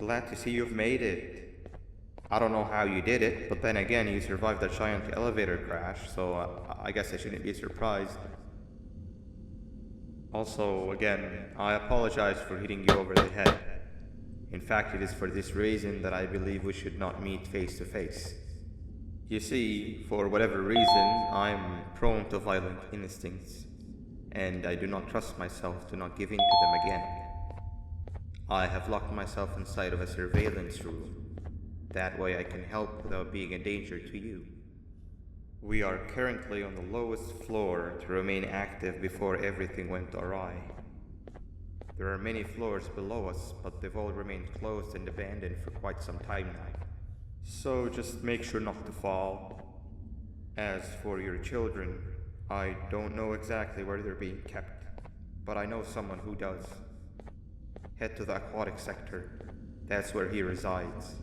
Glad to see you've made it. I don't know how you did it, but then again, you survived a giant elevator crash, so I guess I shouldn't be surprised. Also, again, I apologize for hitting you over the head. In fact, it is for this reason that I believe we should not meet face to face. You see, for whatever reason, I'm prone to violent instincts, and I do not trust myself to not give in to them again. I have locked myself inside of a surveillance room. That way I can help without being a danger to you. We are currently on the lowest floor to remain active before everything went awry. There are many floors below us, but they've all remained closed and abandoned for quite some time now. So just make sure not to fall. As for your children, I don't know exactly where they're being kept, but I know someone who does. Head to the aquatic sector. That's where he resides.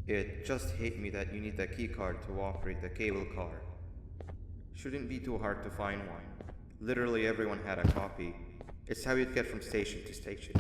It just hit me that you need a keycard to operate the cable car. Shouldn't be too hard to find one. Literally everyone had a copy. It's how you'd get from station to station.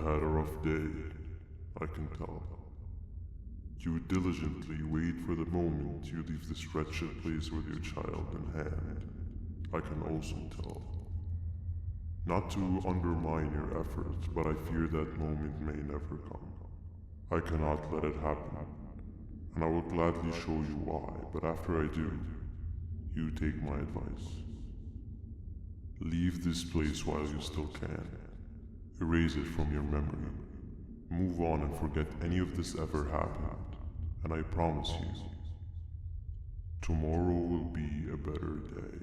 You've had a rough day, I can tell. You would diligently wait for the moment you leave this wretched place with your child in hand. I can also tell. Not to undermine your efforts, but I fear that moment may never come. I cannot let it happen, and I will gladly show you why, but after I do, you take my advice. Leave this place while you still can. Erase it from your memory. Move on and forget any of this ever happened, and I promise you, tomorrow will be a better day.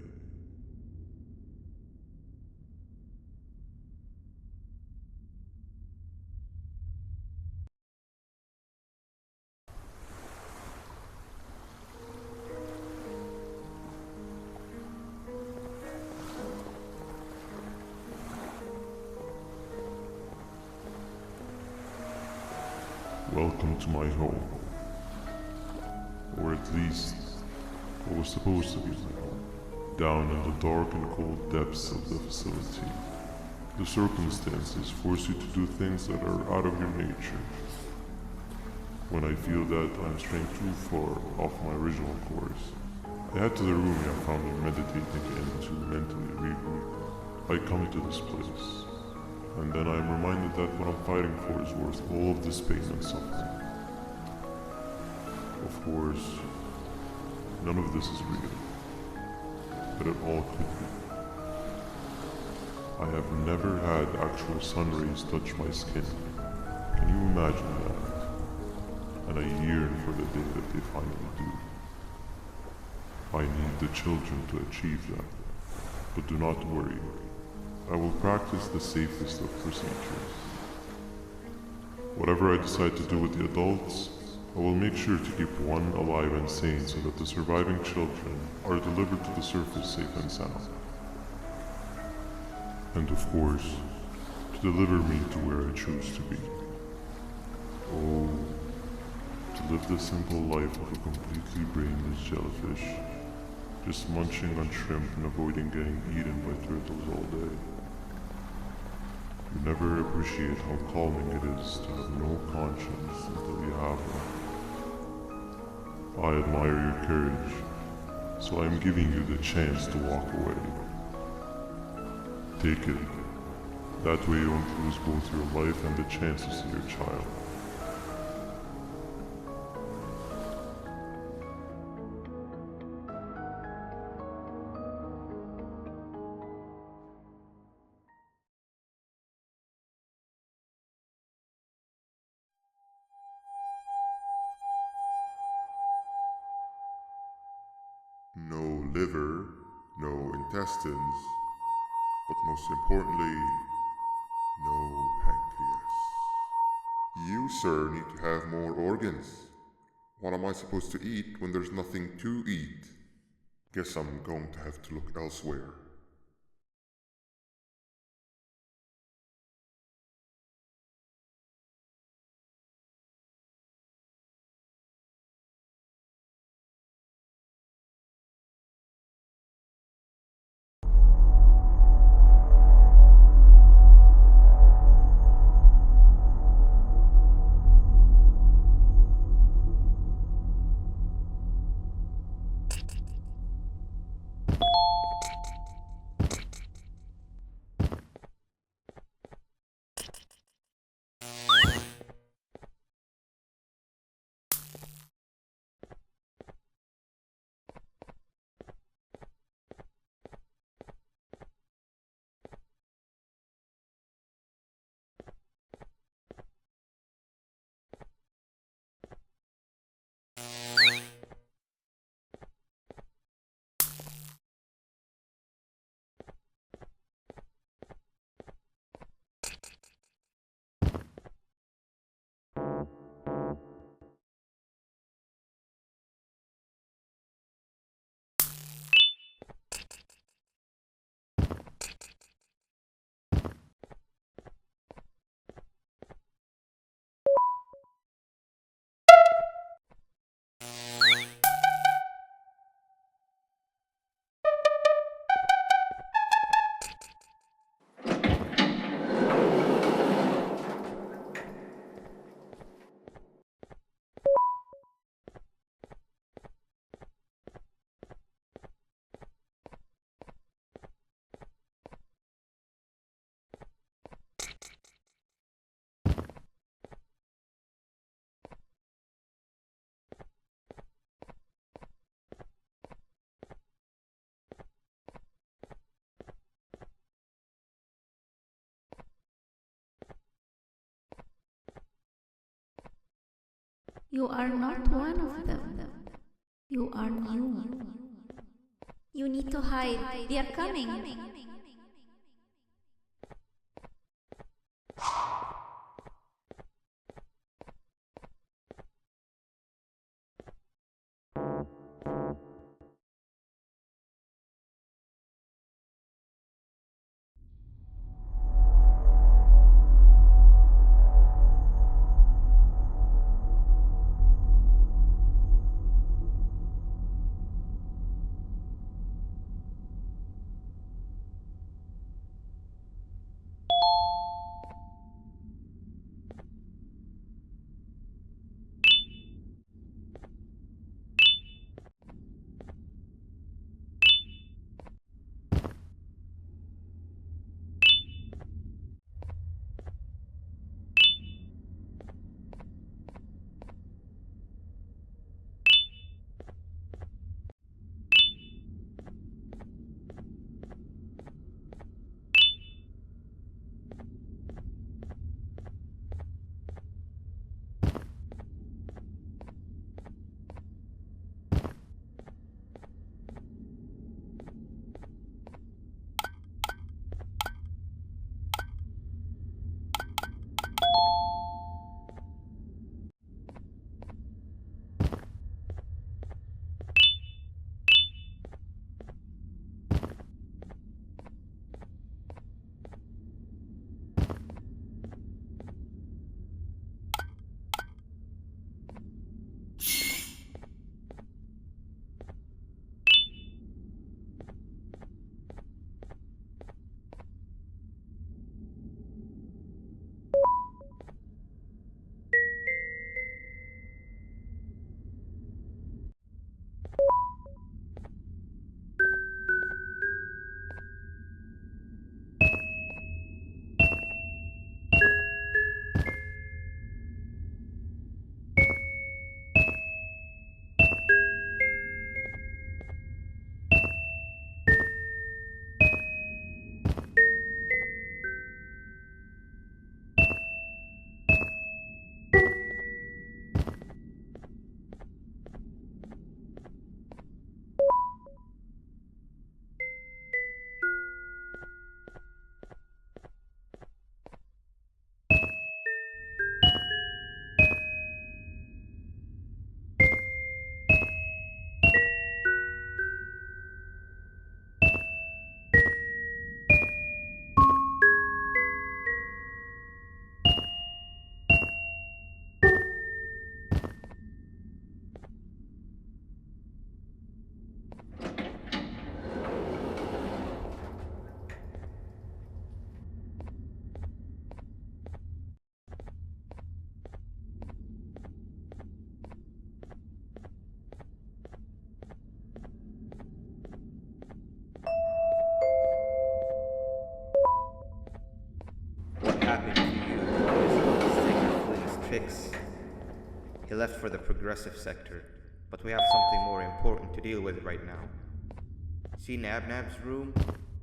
Welcome to my home. Or at least, what was supposed to be my home. Down in the dark and cold depths of the facility, the circumstances force you to do things that are out of your nature. When I feel that I'm straying too far off my original course, I head to the room I found me meditating in to mentally regroup. I come to this place, and then I'm reminded that what I'm fighting for is worth all of this pain and suffering. Of course, none of this is real, but it all could be. I have never had actual sun rays touch my skin. Can you imagine that? And I yearn for the day that they finally do. I need the children to achieve that, but do not worry. I will practice the safest of procedures. Whatever I decide to do with the adults, I will make sure to keep one alive and sane so that the surviving children are delivered to the surface safe and sound. And of course, to deliver me to where I choose to be. Oh, to live the simple life of a completely brainless jellyfish, just munching on shrimp and avoiding getting eaten by turtles all day. You never appreciate how calming it is to have no conscience until you have one. I admire your courage, so I am giving you the chance to walk away. Take it. That way you won't lose both your life and the chances of your child. No liver, no intestines, but most importantly, no pancreas. You, sir, need to have more organs. What am I supposed to eat when there's nothing to eat? Guess I'm going to have to look elsewhere. You are not one of them. You are new. You need to hide. They are coming. What happened to you is Stinger Flynn's tricks. He left for the progressive sector, but we have something more important to deal with right now. See Nabnab's room?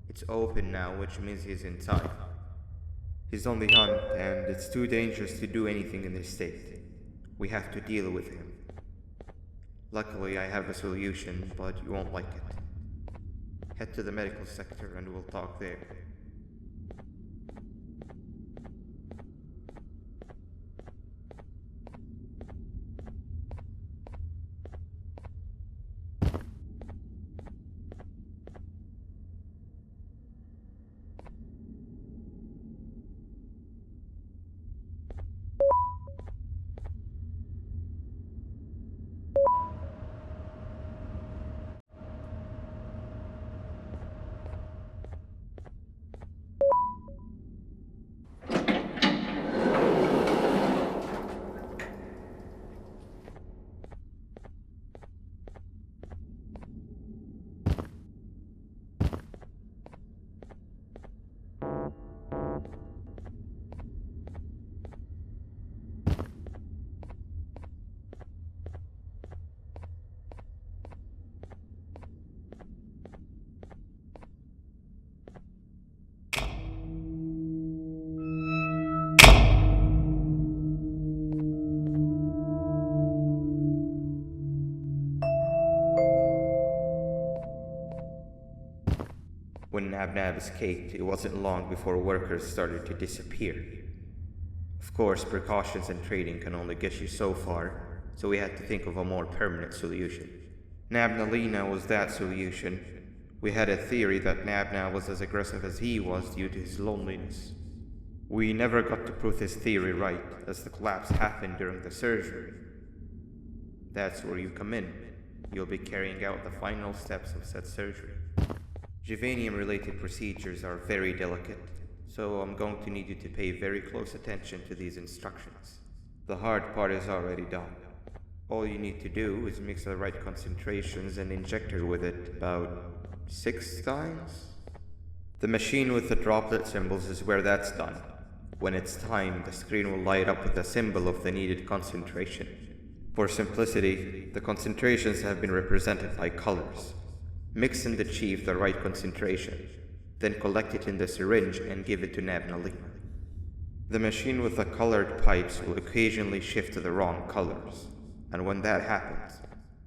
It's open now, which means he's inside. He's on the hunt, and it's too dangerous to do anything in this state. We have to deal with him. Luckily, I have a solution, but you won't like it. Head to the medical sector and we'll talk there. When Nab escaped, it wasn't long before workers started to disappear. Of course, precautions and trading can only get you so far, so we had to think of a more permanent solution. Nabnalina was that solution. We had a theory that Nabna was as aggressive as he was due to his loneliness. We never got to prove this theory right, as the collapse happened during the surgery. That's where you come in. You'll be carrying out the final steps of said surgery. Juvanium-related procedures are very delicate, so I'm going to need you to pay very close attention to these instructions. The hard part is already done. All you need to do is mix the right concentrations and inject her with it about 6 times? The machine with the droplet symbols is where that's done. When it's time, the screen will light up with a symbol of the needed concentration. For simplicity, the concentrations have been represented by colors. Mix and achieve the right concentration, then collect it in the syringe and give it to Nabnalina. The machine with the colored pipes will occasionally shift to the wrong colors, and when that happens,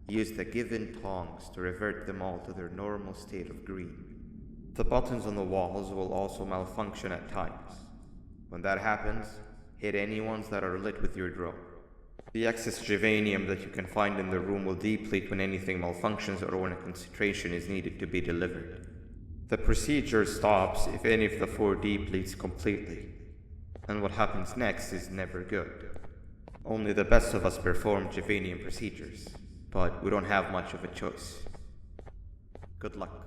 use the given tongs to revert them all to their normal state of green. The buttons on the walls will also malfunction at times. When that happens, hit any ones that are lit with your drone. The excess juvanium that you can find in the room will deplete when anything malfunctions or when a concentration is needed to be delivered. The procedure stops if any of the 4 depletes completely, and what happens next is never good. Only the best of us perform juvanium procedures, but we don't have much of a choice. Good luck.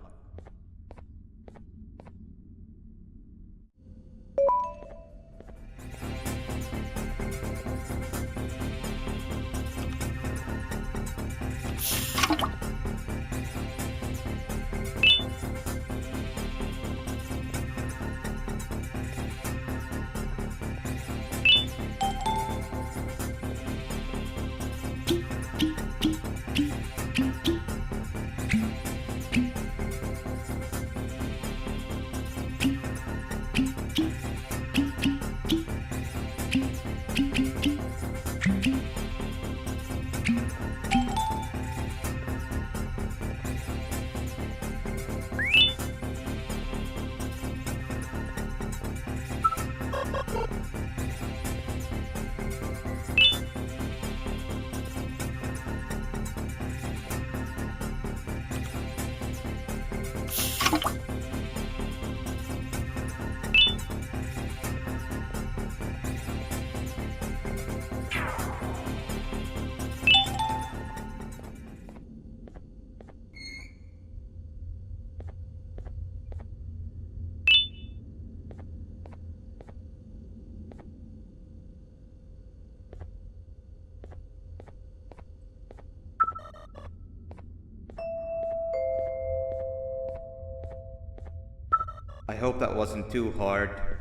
I hope that wasn't too hard.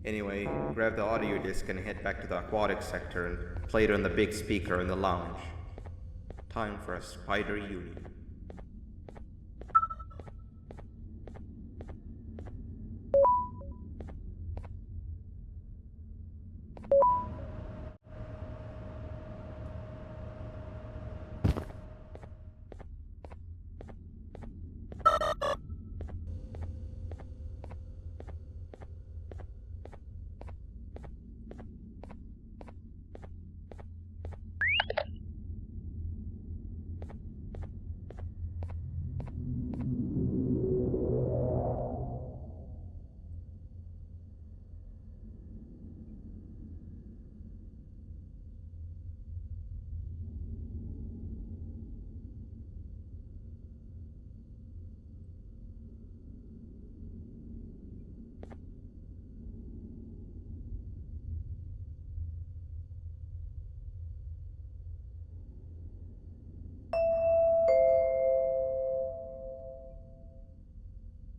Anyway, grab the audio disc and head back to the aquatic sector and play it on the big speaker in the lounge. Time for a spider union.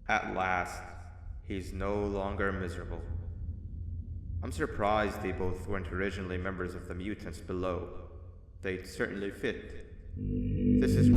At last, he's no longer miserable. I'm surprised they both weren't originally members of the mutants below. They'd certainly fit. This is...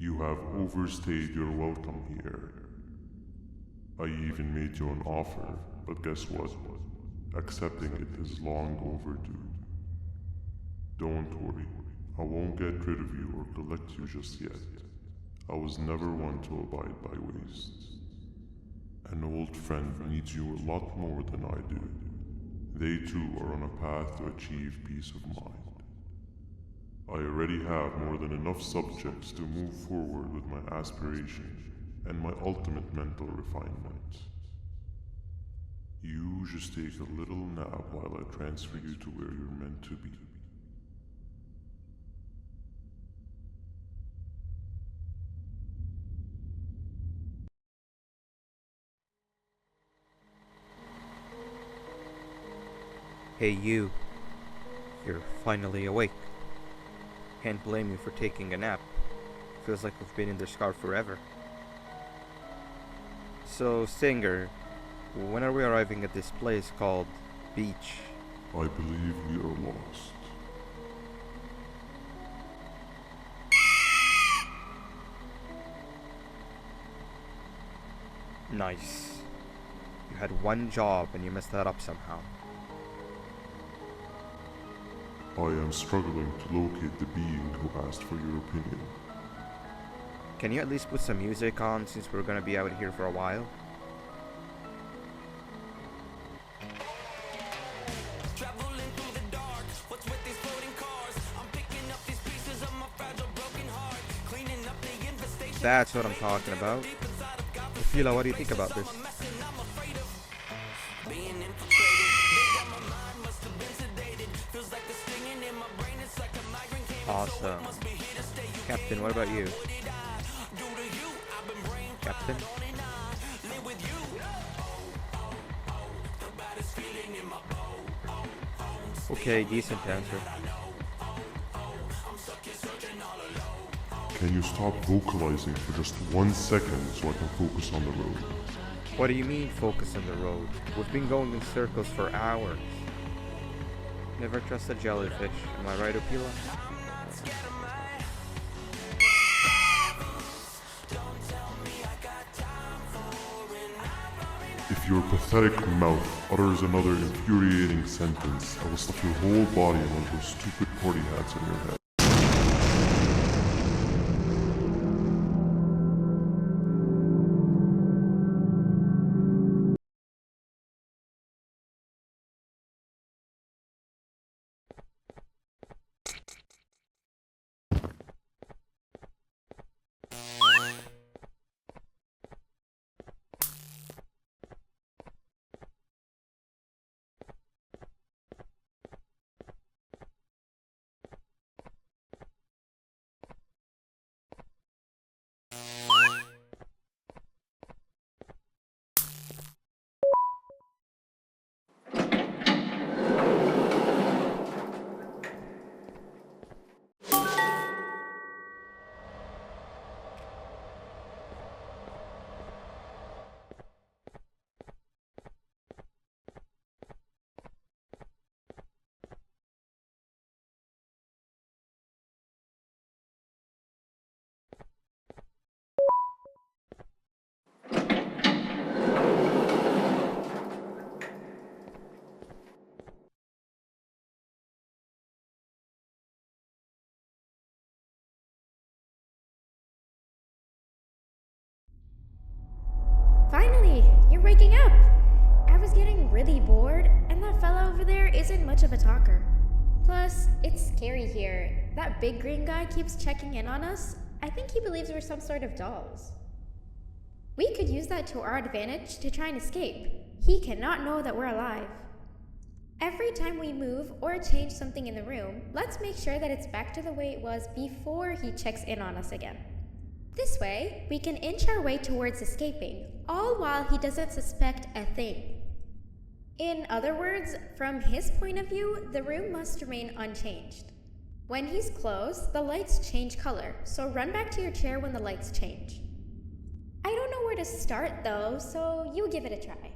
You have overstayed your welcome here. I even made you an offer, but guess what? Accepting it is long overdue. Don't worry, I won't get rid of you or collect you just yet. I was never one to abide by waste. An old friend needs you a lot more than I do. They too are on a path to achieve peace of mind. I already have more than enough subjects to move forward with my aspiration and my ultimate mental refinement. You just take a little nap while I transfer you to where you're meant to be. Hey you, you're finally awake. Can't blame you for taking a nap. Feels like we've been in this car forever. So, Singer, when are we arriving at this place called Beach? I believe we are lost. Nice. You had one job and you messed that up somehow. I am struggling to locate the being who asked for your opinion. Can you at least put some music on since we're gonna be out here for a while? That's what I'm talking about. Fila, what do you think about this? Awesome. Captain, what about you? Captain? Okay, decent answer. Can you stop vocalizing for just 1 second so I can focus on the road? What do you mean focus on the road? We've been going in circles for hours. Never trust a jellyfish, am I right, Opila? If your pathetic mouth utters another infuriating sentence, I will stuff your whole body in one of those stupid party hats on your head. Finally, you're waking up! I was getting really bored, and that fella over there isn't much of a talker. Plus, it's scary here. That big green guy keeps checking in on us. I think he believes we're some sort of dolls. We could use that to our advantage to try and escape. He cannot know that we're alive. Every time we move or change something in the room, let's make sure that it's back to the way it was before he checks in on us again. This way, we can inch our way towards escaping, all while he doesn't suspect a thing. In other words, from his point of view, the room must remain unchanged. When he's close, the lights change color, so run back to your chair when the lights change. I don't know where to start though, so you give it a try.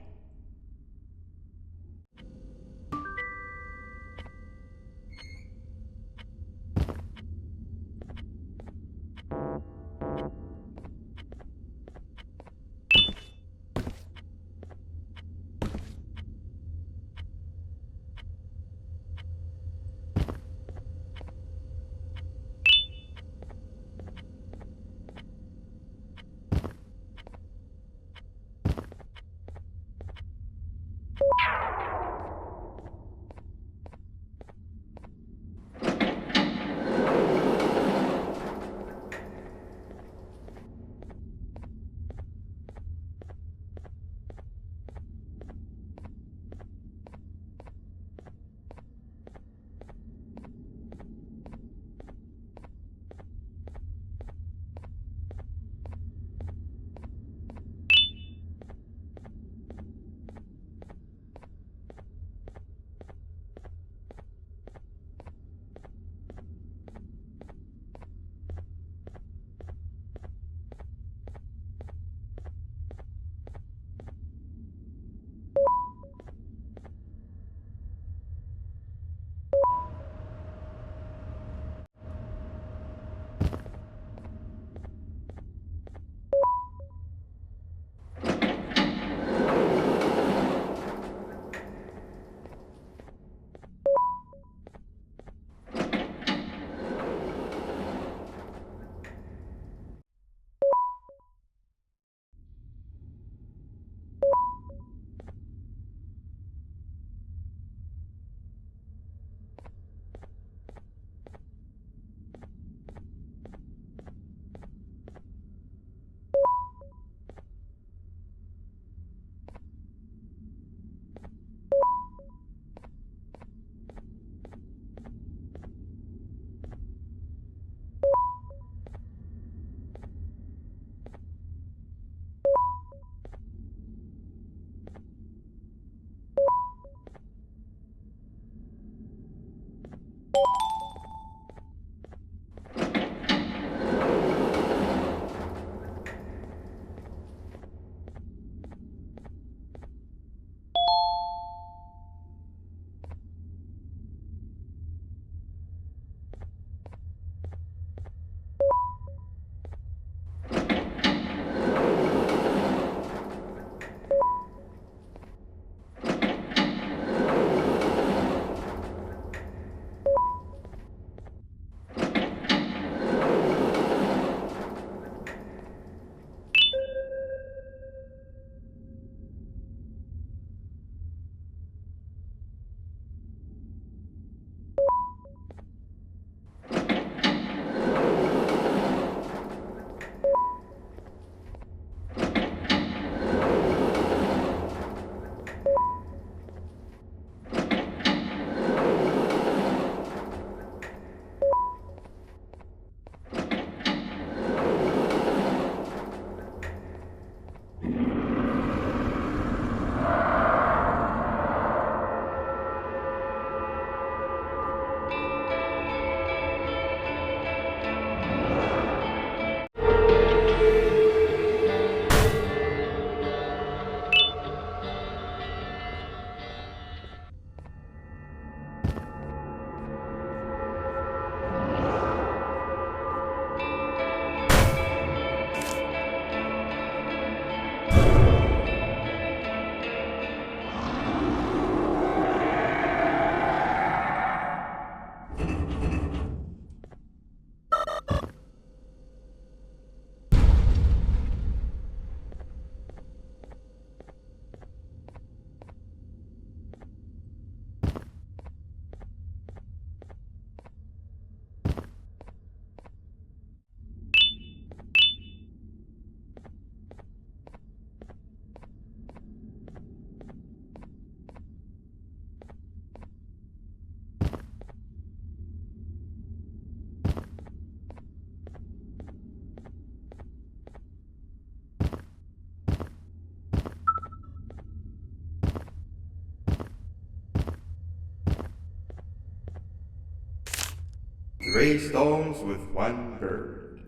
Three stones with one bird.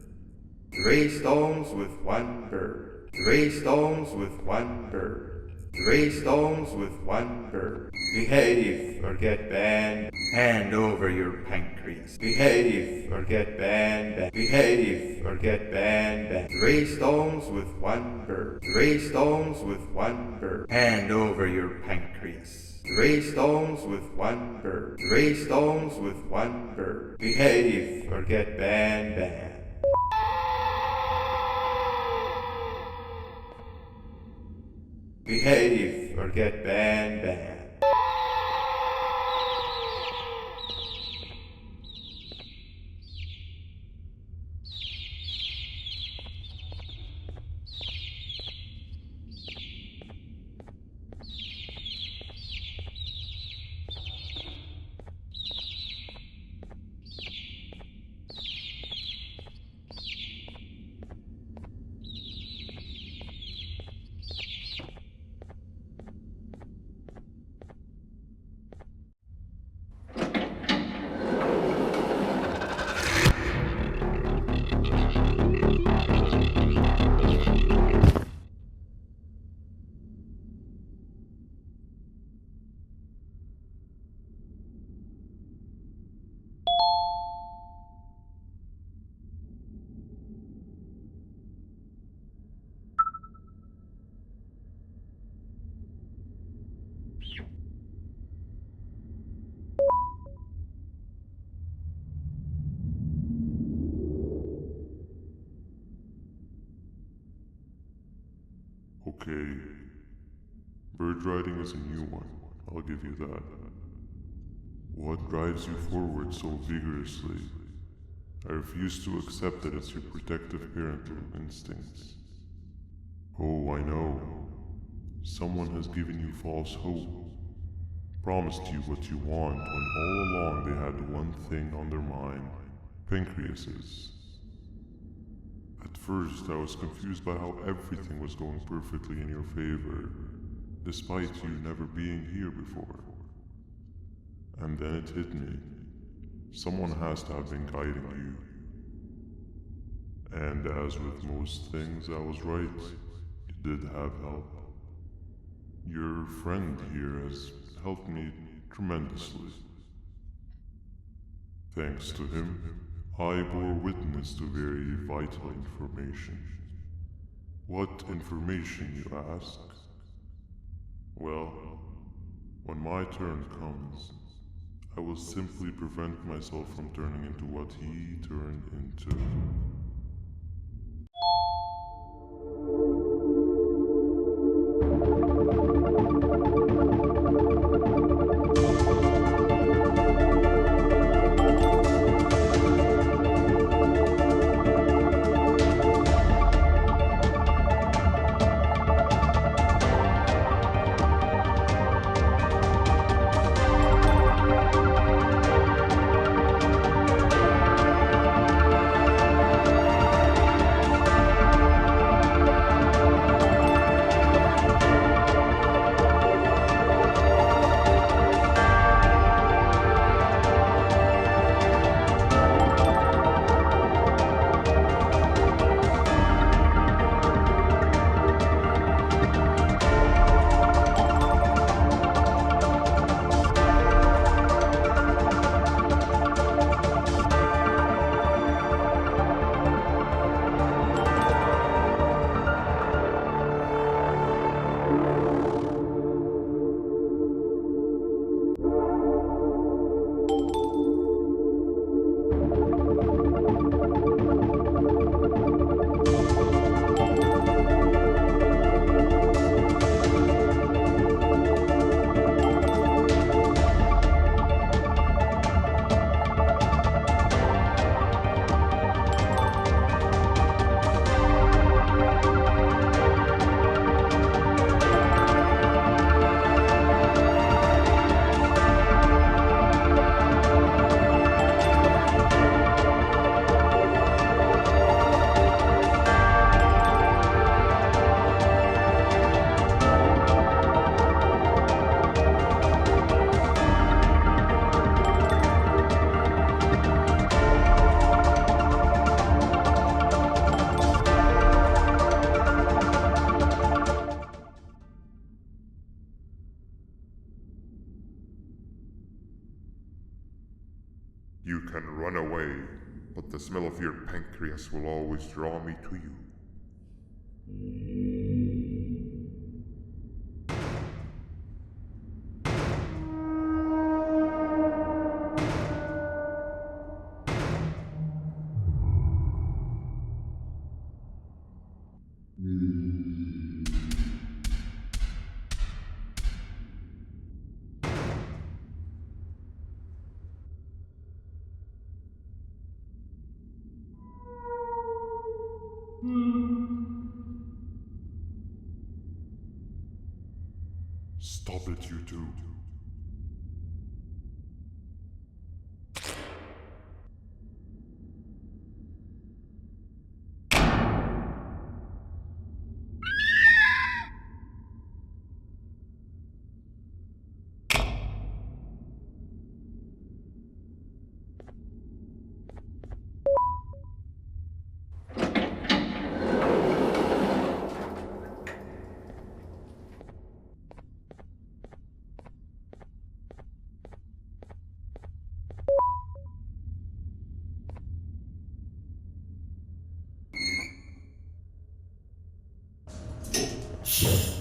Three stones with one bird. Three stones with one bird. Three stones with one bird. Behave or get banned. Hand over your pancreas. Behave or get banned. Behave or get banned. Three stones with one bird. Three stones with one bird. Hand over your pancreas. Three stones with one bird. Three stones with one bird. Behave or get banned. Behave or get banned. Okay. Bird riding is a new one, I'll give you that. What drives you forward so vigorously? I refuse to accept that it's your protective parental instincts. Oh, I know. Someone has given you false hope. Promised you what you want when all along they had one thing on their mind. Pancreases. At first, I was confused by how everything was going perfectly in your favor, despite you never being here before. And then it hit me. Someone has to have been guiding you. And as with most things, I was right. You did have help. Your friend here has helped me tremendously. Thanks to him, I bore witness to very vital information. What information, you ask? Well, when my turn comes, I will simply prevent myself from turning into what he turned into. can run away, but the smell of your pancreas will always draw me to you. Stop it, you two. Shh.